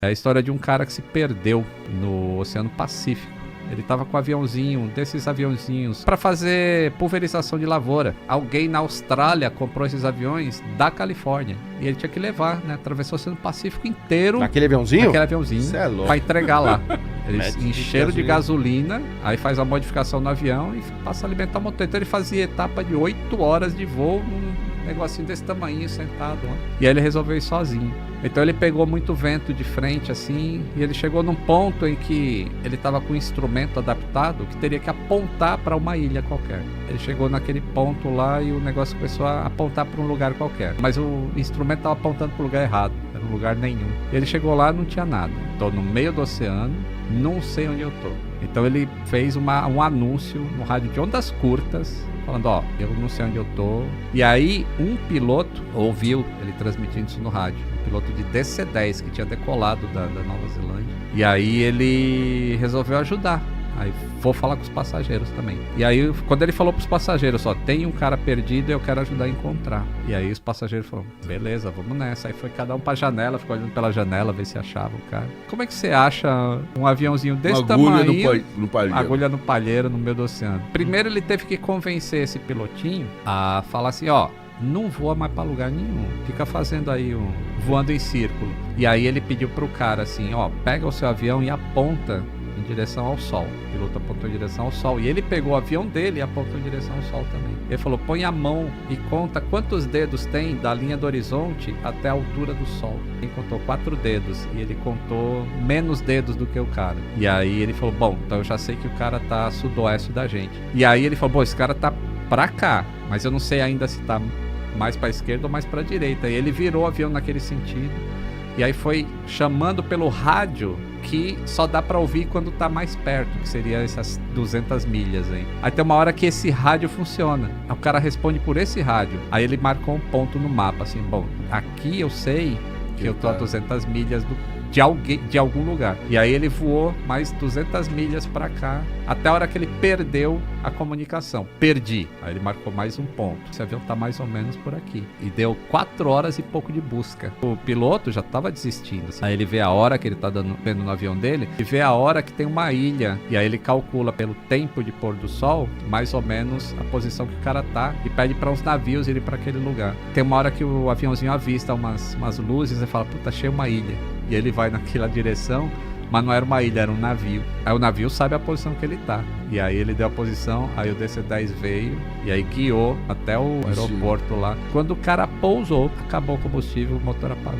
É a história de um cara que se perdeu no Oceano Pacífico. Ele tava com um aviãozinho, desses aviãozinhos, para fazer pulverização de lavoura. Alguém na Austrália comprou esses aviões da Califórnia. E ele tinha que levar, né? Atravessou o Oceano Pacífico inteiro. Naquele aviãozinho? Naquele aviãozinho. Cê é louco. Pra entregar lá. Eles Mete encheram de gasolina, aí faz a modificação no avião e passa a alimentar o motor. Então ele fazia etapa de 8 horas de voo num negocinho desse tamanho, sentado lá. E aí ele resolveu ir sozinho. Então ele pegou muito vento de frente, assim, e ele chegou num ponto em que ele estava com um instrumento adaptado que teria que apontar para uma ilha qualquer. Ele chegou naquele ponto lá e o negócio começou a apontar para um lugar qualquer. Mas o instrumento estava apontando para o lugar errado, era um lugar nenhum. Ele chegou lá e não tinha nada. Estou no meio do oceano, não sei onde eu tô. Então ele fez um anúncio no rádio de ondas curtas, falando, ó, eu não sei onde eu tô. E aí um piloto ouviu ele transmitindo isso no rádio. Um piloto de DC-10 que tinha decolado da Nova Zelândia. E aí ele resolveu ajudar. Aí vou falar com os passageiros também. E aí, quando ele falou pros passageiros, ó, tem um cara perdido e eu quero ajudar a encontrar. E aí os passageiros falaram, beleza, vamos nessa. Aí foi cada um pra janela, ficou olhando pela janela, ver se achava o cara. Como é que você acha um aviãozinho desse tamanho? No palheiro. Agulha no palheiro, no meio do oceano. Primeiro ele teve que convencer esse pilotinho a falar assim, ó, não voa mais pra lugar nenhum. Fica fazendo aí voando em círculo. E aí ele pediu pro cara assim, ó, pega o seu avião e aponta em direção ao sol. O piloto apontou em direção ao sol. E ele pegou o avião dele e apontou em direção ao sol também. Ele falou, põe a mão e conta quantos dedos tem da linha do horizonte até a altura do sol. Ele contou 4 dedos e ele contou menos dedos do que o cara. E aí ele falou, bom, então eu já sei que o cara tá a sudoeste da gente. E aí ele falou, bom, esse cara tá pra cá, mas eu não sei ainda se tá mais pra esquerda ou mais pra direita. E ele virou o avião naquele sentido. E aí foi chamando pelo rádio que só dá pra ouvir quando tá mais perto, que seria essas 200 milhas aí. Aí tem uma hora que esse rádio funciona. Aí o cara responde por esse rádio. Aí ele marcou um ponto no mapa, assim, bom, aqui eu sei que eu tô a 200 milhas de algum lugar. E aí ele voou mais 200 milhas pra cá, até a hora que ele perdeu a comunicação. Perdi. Aí ele marcou mais um ponto. Esse avião tá mais ou menos por aqui. E deu 4 horas e pouco de busca. O piloto já tava desistindo. Assim. Aí ele vê a hora que ele tá vendo no avião dele, e vê a hora que tem uma ilha. E aí ele calcula pelo tempo de pôr do sol, mais ou menos a posição que o cara tá, e pede para uns navios irem para aquele lugar. Tem uma hora que o aviãozinho avista umas luzes e fala, puta, achei uma ilha. E ele vai naquela direção, mas não era uma ilha, era um navio. Aí o navio sabe a posição que ele tá. E aí ele deu a posição, aí o DC-10 veio, e aí guiou até o aeroporto lá. Quando o cara pousou, acabou o combustível, o motor apagou.